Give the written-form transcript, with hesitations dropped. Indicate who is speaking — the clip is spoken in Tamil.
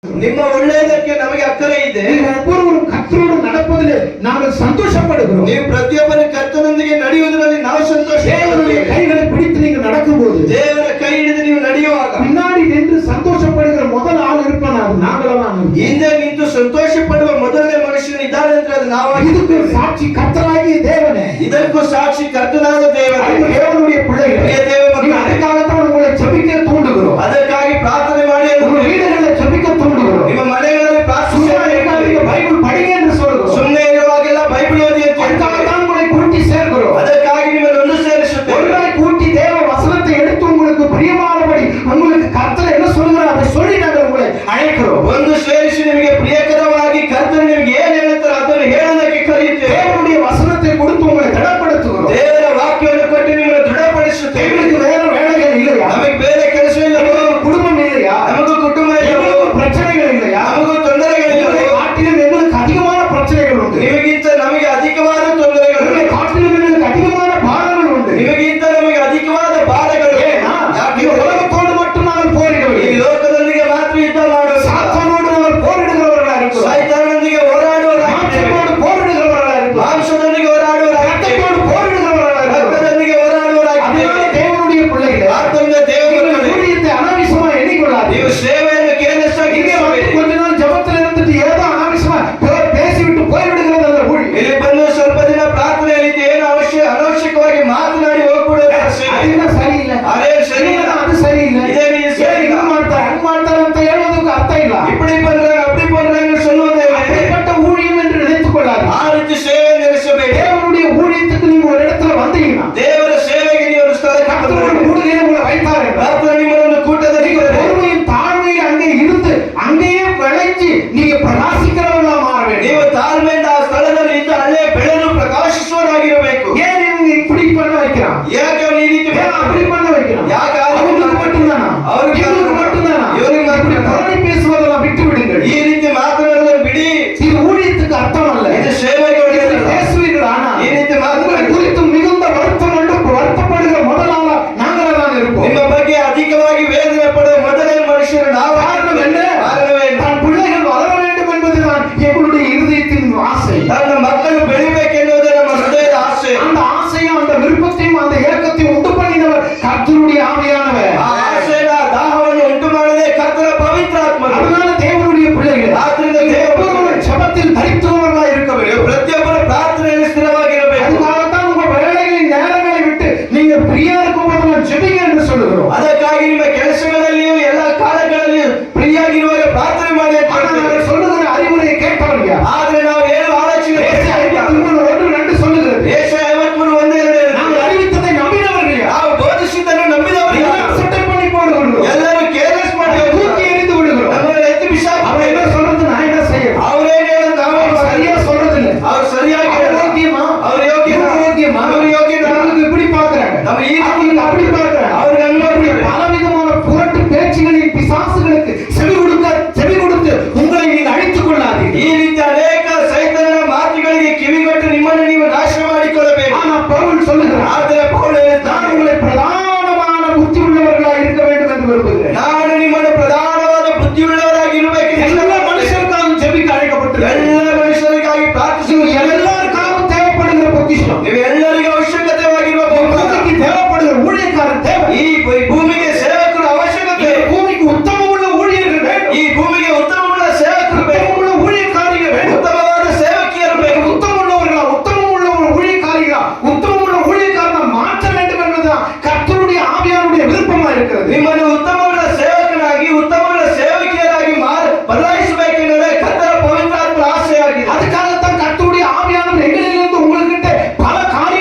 Speaker 1: ನಿಮ್ಮ ಒಳ್ಳೆಯದಕ್ಕೆ ನಮಗೆ ಅಕ್ಕರೆ ಇದೆ.
Speaker 2: ಒಬ್ಬೊಬ್ಬರು ಕರ್ತನೋடு நடப்பதிலே நாங்கள் சந்தோஷப்படுகிறோம்.
Speaker 1: ನೀವು ಪ್ರತಿಯೊಬ್ಬರು ಕರ್ತನೊಂದಿಗೆ ನಡೆಯುವುದರಲ್ಲಿ ನಾವು ಸಂತೋಷ.
Speaker 2: தேவனுடைய கைகளை பிடித்து நீங்க நடக்கும்போது,
Speaker 1: ದೇವರ ಕೈ ಹಿಡಿದು ನೀವು ನಡೆಯುವಾಗ
Speaker 2: பின்னாடி நின்று சந்தோஷப்படுகிற முதல் ஆள் இருப்பான், அது நாங்களதான்.
Speaker 1: ಹಿಂದೆ ನಿಂತು ಸಂತೋಷ ಪಡುವ ಮೊದಲನೇ ಮನುಷ್ಯನು ಇದ್ದಾನೆ ಅಂದ್ರೆ ಅದು ನಾವಾಗಿ.
Speaker 2: இதுக்கு சாட்சி கர்த்தராகிய தேவனே.
Speaker 1: ಇದಕ್ಕೂ ಸಾಕ್ಷಿ ಕರ್ತನಾದ ದೇವರೇ.
Speaker 2: தேவனுடைய பிள்ளைகளே,
Speaker 1: ದೇವ ಮಕ್ಕಳೇ,
Speaker 2: ಅದಕ್ಕಾಗத்தான் உங்களை ஜெபிக்க தூண்டுகிறோம்.
Speaker 1: ಅದಕ್ಕಾಗಿ ಪ್ರಾರ್ಥನೆ ಮಾಡಿ
Speaker 2: உங்க வீடுகளில் ஜெபிக்க தூண்டுகிறோம்.
Speaker 1: ನಿಮ್ಮ ಮನೆಗಳಲ್ಲಿ ಪ್ರಾರ್ಥನೆ
Speaker 2: பைபிள் படிங்க என்று சொல்கிறோம்.
Speaker 1: ಸುಮ್ಮನೆ ಇರುವಾಗೆಲ್ಲ ಬೈಬಲ್ ಓದಿ ಅಂತ
Speaker 2: ಅದಕ್ಕಾகத்தான் உங்களை கூட்டி சேர்க்கிறோம்.
Speaker 1: ಅದಕ್ಕಾಗಿ ನಿಮ್ಮನ್ನು ಒಂದು ಸೇರಿಸುತ್ತೇವೆ.
Speaker 2: ஒருவரை கூட்டி தேவ வசனத்தை எடுத்து உங்களுக்கு பிரியமானபடி உங்களுக்கு கர்த்தர் என்ன சொல்கிறார் அதை சொல்லி நாங்கள் உங்களை அழைக்கிறோம்.
Speaker 1: ಒಂದು ಸೇರಿಸಿ ನಿಮಗೆ ಪ್ರಿಯಕರವಾಗಿ ಕರ್ತನು ನಿಮಗೆ ಏನು ಹೇಳುತ್ತಾರೆ ಅದನ್ನು ಹೇಳೋದಕ್ಕೆ ಕರೆಯುತ್ತೇವೆ.
Speaker 2: தேவனுடைய வசனத்தை கொடுத்து உங்களை திடப்படுத்துகிறோம்.
Speaker 1: ದೇವರ ವಾಕ್ಯವನ್ನು ಕೊಟ್ಟು ನಿಮ್ಮನ್ನು ದೃಢಪಡಿಸುತ್ತೇವೆ.
Speaker 2: எங்களுக்கு வேற வேலைகள் இல்லையா?
Speaker 1: ನಮಗೆ ಬೇರೆ ಕೆಲಸ ಇಲ್ಲ.
Speaker 2: குடும்பம் இல்லையா?
Speaker 1: ನಮಗೂ ಕುಟುಂಬ ಇಲ್ಲ.
Speaker 2: பிரச்சனைகள் இல்லையா?
Speaker 1: ನಮಗೂ ತೊಂದರೆಗಳಿಲ್ಲ.
Speaker 2: காட்டிலும் எங்களுக்கு அதிகமான பிரச்சனைகள் உண்டு.
Speaker 1: ನಿಮಗಿಂತ ನಮಗೆ ಅಧಿಕವಾದ ತೊಂದರೆಗಳು.
Speaker 2: காட்டிலும் எங்களுக்கு அதிகமான பாரங்கள் உண்டு.
Speaker 1: ನಿಮಗಿಂತ ನಮಗೆ ಅಧಿಕವಾದ ಭಾರಗಳು.
Speaker 2: ಯಾಕೆ? உலகத்தோடு மட்டும் நாங்கள் போரிடவில்லை.
Speaker 1: ಈ ಲೋಕದೊಂದಿಗೆ ಮಾತ್ರ ಯುದ್ಧ ಮಾಡುವ
Speaker 2: சாத்தானோடு நாங்கள் போரிடுகிறவர்களாக இருக்கிறோம்.
Speaker 1: ಸೈತಾನನೊಂದಿಗೆ ಹೋರಾಡುವವರಾಗಿದ್ದೇವೆ.
Speaker 2: மாம்சத்தோடு போரிடுகிறவர்களாக இருக்கிறோம்.
Speaker 1: ಮಾಂಸದೊಂದಿಗೆ ಹೋರಾಡುವವರಾಗಿದ್ದೇವೆ.
Speaker 2: ரத்தத்தோடு போரிடுகிறவர்களாக இருக்கிறோம்.
Speaker 1: ರಕ್ತದೊಂದಿಗೆ ಹೋರಾಡುವವರಾಗಿದ್ದೇವೆ.
Speaker 2: அதனால தேவனுடைய பிள்ளைகளே,
Speaker 1: ಆದ್ದರಿಂದ ದೇವರ ಮಕ್ಕಳೇ,
Speaker 2: ஊழியத்தை அனாவசியமா எண்ணிக்கொள்ளாதீர்கள்.
Speaker 1: ನೀವು ಸೇವೆಯನ್ನು ಕೇರ್ಲೆಸ್ಸಾಗಿ
Speaker 2: இங்கே வந்து
Speaker 1: ಇರಿಸಬೇಡಿ.
Speaker 2: கொஞ்ச நாள் ஜெபத்தில் இருந்துட்டு ஏதோ அனாவசியமா பேசிவிட்டு போய்விடுகிறது அல்ல ஊழியம்.
Speaker 1: ಇಲ್ಲಿ ಬಂದು ಸ್ವಲ್ಪ ದಿನ ಪ್ರಾರ್ಥನೆಯಲ್ಲಿ ಏನು ಅನವಶ್ಯಕವಾಗಿ ಮಾತನಾಡಿ ಹೋಗ್ಬಿಡೋದು
Speaker 2: அதுதான் சரியில்லை.
Speaker 1: ಅದೇ ಸರಿ ಇಲ್ಲ.
Speaker 2: அது சரியில்லை.
Speaker 1: ಇದೇ ರೀತಿ ಸರಿ ಇಲ್ಲ.
Speaker 2: ಹಂಗ್ ಮಾಡ್ತಾರೆ ಅಂತ ಹೇಳೋದಕ್ಕೆ ಅರ್ಥ ಇಲ್ಲ.
Speaker 1: இப்படி பண்றாங்க அப்படி பண்றாங்க சொல்லுவதே இல்லை.
Speaker 2: அப்படிப்பட்ட ஊழியம் என்று நினைத்துக் கொள்ளாதீர்கள்.
Speaker 1: ಆ ರೀತಿ ಸೇವೆ ನಡೆಸಬೇಡಿ.
Speaker 2: தேவனுடைய ஊழியத்துக்கு நீங்க ஒரு இடத்துல வந்தீங்கன்னா,
Speaker 1: ದೇವರ ಸೇವೆಗೆ ನೀವು ಒಂದು ಸ್ಥಳಕ್ಕೆ
Speaker 2: கர்த்தரோடு
Speaker 1: ಬಂದರೆ,
Speaker 2: கூடுகையில உங்களை வைத்தாரு.
Speaker 1: ಕರ್ತನು ನಿಮ್ಮನ್ನು ಕೂಟದಲ್ಲಿ
Speaker 2: பொறுமையும் தாழ்மையும் அங்கே இருந்து அங்கேயே விளைஞ்சு நீங்க பிரகாசிக்கிறவர்களா மாற வேண்டும்.
Speaker 1: ನೀವು ತಾಳ್ಮೆಯಿಂದ ಆ ಸ್ಥಳದಲ್ಲಿ ಇದ್ದು ಅಲ್ಲೇ ಬೆಳೆದು ಪ್ರಕಾಶಿಸುವವರಾಗಿರಬೇಕು.
Speaker 2: ஏன் இவங்க இப்படி பண்ண வைக்கிறான்?
Speaker 1: ಯಾಕೆ ಅವನು ಈ ರೀತಿ
Speaker 2: ஏன் அப்படி பண்ண வைக்கிறான்?
Speaker 1: ಯಾಕೆ
Speaker 2: அவங்களுக்கு மட்டும்தானா?
Speaker 1: அவருக்கு
Speaker 2: இவங்களுக்கு மட்டும்தானா?
Speaker 1: இவருக்கு
Speaker 2: இப்படி
Speaker 1: மட்டும்தானா?
Speaker 2: புரணி பேசுவதெல்லாம் விட்டு விடுங்கள்.
Speaker 1: ಈ ರೀತಿ ಮಾತನಾಡುವುದನ್ನು ಬಿಡಿ.
Speaker 2: இது ஊழியத்துக்கு அர்த்தம் அல்ல.
Speaker 1: ಇದು ಸೇವೆಗೆ ಒಳ್ಳೆಯದಲ್ಲ.
Speaker 2: பேசுவீர்கள், ஆனா
Speaker 1: ಈ ರೀತಿ
Speaker 2: உங்களை
Speaker 1: ಮಾತನಾಡಿ
Speaker 2: குறித்து மிகுந்த வருத்தம் கொண்டு வருத்தப்படுகிற முதலாள நாங்களாதான் இருப்போம்.
Speaker 1: ನಿಮ್ಮ ಬಗ್ಗೆ ಅಧಿಕವಾಗಿ ವೇದನೆ ಪಡುವ ಮೊದಲನೇ ಮನುಷ್ಯರು ನಾವು.
Speaker 2: காரணம் என்ன?
Speaker 1: ಕಾರಣವೇನು?
Speaker 2: தன் பிள்ளைகள் வளர வேண்டும் என்பதுதான் எங்களுடைய இருதயத்தின் ஆசை.
Speaker 1: ತನ್ನ ಮಕ್ಕಳು ಬೆಳಿಬೇಕೆನ್ನುವುದೇ ನಮ್ಮ ಹೃದಯದ ಆಸೆ.
Speaker 2: அந்த ஆசையும் அந்த விருப்பத்தையும் அந்த ஏக்கத்தையும் உண்டு பண்ணினவர் கர்த்தருடைய ஆவியானவர்.
Speaker 1: ಆ ಆಸೆಯ ದಾಹವನ್ನು ಉಂಟು ಮಾಡದೆ ಕರ್ತನ ಪವಿತ್ರಾತ್ಮನು.
Speaker 2: அதனால தேவனுடைய பிள்ளைகள்
Speaker 1: ಆದ್ದರಿಂದ ದೇವರು
Speaker 2: ஜெபத்தில் தரித்தவர்களாக இருக்க வேண்டும்.
Speaker 1: ಪ್ರತಿಯೊಬ್ಬರು ಪ್ರಾರ್ಥನೆಯಲ್ಲಿ ಸ್ಥಿರವಾಗಿರಬೇಕು.
Speaker 2: அதுக்காகத்தான் உங்க வேலைகளின் நேரங்களை விட்டு நீங்க பிரியா இருக்கும் போது ஜெபிங்க என்று சொல்லுகிறோம்.
Speaker 1: ಅದಕ್ಕಾಗಿ ನಿಮ್ಮ ಕೆಲಸಗಳಲ್ಲಿಯೂ ಎಲ್ಲ ಕಾಲಗಳಲ್ಲಿಯೂ ಪ್ರಿಯಾಗಿರುವಾಗ ಪ್ರಾರ್ಥನೆ ಮಾಡಿ ಅಂತ
Speaker 2: ஆனா
Speaker 1: ಹೇಳ್ತೇವೆ.
Speaker 2: நாங்கள் சொல்லுகிற அறிவுரையை கேட்டவங்க
Speaker 1: ಆದ್ರೆ ನಾವು ಏನು ಆಲೋಚನೆ
Speaker 2: 53:1-2 சொல்லுகிறது.
Speaker 1: ದೇಶ 53:1-2
Speaker 2: நாங்கள் அறிவித்ததை நம்பினவர்கள்
Speaker 1: ನಾವು ಬೋಧಿಸಿದ್ದನ್ನು ನಂಬಿದವರು
Speaker 2: எல்லாம் சட்டை பண்ணி போடுகிறோம்.
Speaker 1: ಎಲ್ಲರೂ ಕೇರ್ಲೆಸ್ ಮಾಡಿ
Speaker 2: தூக்கி எறிந்து விடுகிறோம்.
Speaker 1: ನಮ್ಮನ್ನು ಎತ್ತಿ ಬಿಸಾಕಿ
Speaker 2: அவன் என்ன சொல்றது, நான் என்ன செய்யணும்?
Speaker 1: ಅವ್ರೇನ್ ಹೇಳೋದು ನಾವು
Speaker 2: சரியா சொல்றது இல்லை.
Speaker 1: ಅವ್ರು ಸರಿಯಾಗಿ
Speaker 2: அவர்
Speaker 1: ಹೇಳೋದು.
Speaker 2: யோக்கியமா?
Speaker 1: ಅವ್ರು ಯೋಗ್ಯನಾ?
Speaker 2: இவங்க யோக்கியமா?
Speaker 1: ಅವ್ರು ಯೋಗ್ಯನಾ?
Speaker 2: அவங்களுக்கு இப்படி பார்க்கறாங்க.
Speaker 1: நம்ம ಈ
Speaker 2: அவங்களுக்கு அப்படி பார்க்கறாங்க.
Speaker 1: ಅವ್ರಿಗೆ ಹಂಗ್ ನೋಡ್ತಾರೆ.
Speaker 2: பலவிதமான புரட்டு பேச்சுகளின் பிசாசுகளுக்கு செவி கொடுத்து உங்களை நீங்கள் அழித்துக் கொள்ளாதீர்கள்.
Speaker 1: ಈ ರೀತಿ ಅನೇಕ ಸೈತಾನನ ಮಾತುಗಳಿಗೆ ಕಿವಿಗೊಟ್ಟು ನಿಮ್ಮನ್ನು ನೀವು ನಾಶ ಮಾಡಿಕೊಳ್ಳಬೇಕು.
Speaker 2: ஆனா பவுல் சொல்லுகிறார்,
Speaker 1: ಆದರೆ ಪೌಲ
Speaker 2: நான்
Speaker 1: ಹೇಳ್ತಾನೆ,
Speaker 2: உங்களை பிரதானமான புத்தி உள்ளவர்களாக இருக்க வேண்டும் என்று விரும்புகிறேன்.
Speaker 1: ನಾನು ನಿಮ್ಮನ್ನು ಪ್ರಧಾನವಾದ ಬುದ್ಧಿಯುಳ್ಳವರಾಗಿ ಇರಬೇಕು.
Speaker 2: எல்லா மனுஷருக்காகவும் ஜெபிக்க அழைக்கப்பட்டிருக்கிறது.
Speaker 1: ಎಲ್ಲ ಮನುಷ್ಯರಿಗಾಗಿ ಪ್ರಾರ್ಥಿಸುವ
Speaker 2: எல்லாருக்காகவும் தேவைப்படுகிற பொக்கிஷம்.
Speaker 1: ನೀವು ಎಲ್ಲರಿಗೂ ಅವಶ್ಯಕತೆವಾಗಿರುವ
Speaker 2: பூமிக்கு தேவைப்படுகிற ஊழியக்காரன் தேவை.
Speaker 1: ಈ ಭೂಮಿಗೆ ಸೇವಕರು ಅವಶ್ಯಕತೆ.
Speaker 2: இந்த பூமிக்கு உத்தமமுள்ள ஊழியர்கள் வேண்டும்.
Speaker 1: ಈ ಭೂಮಿಗೆ ಉತ್ತಮವುಳ್ಳ ಸೇವಕರು ಬೇಕು.
Speaker 2: உத்தமமுள்ள ஊழியக்காரிகள் வேண்டும்.
Speaker 1: ಉತ್ತಮವಾದ ಸೇವಕಿಯರು ಬೇಕು.
Speaker 2: உத்தமமுள்ளவர்களா, உத்தமமுள்ள ஒரு ஊழியக்காரிகளா, உத்தமமுள்ள ஊழியக்காரனை மாற்ற வேண்டும் என்பதுதான் கர்த்தருடைய ஆவியானுடைய விருப்பமா இருக்கிறது.
Speaker 1: ನಿಮ್ಮ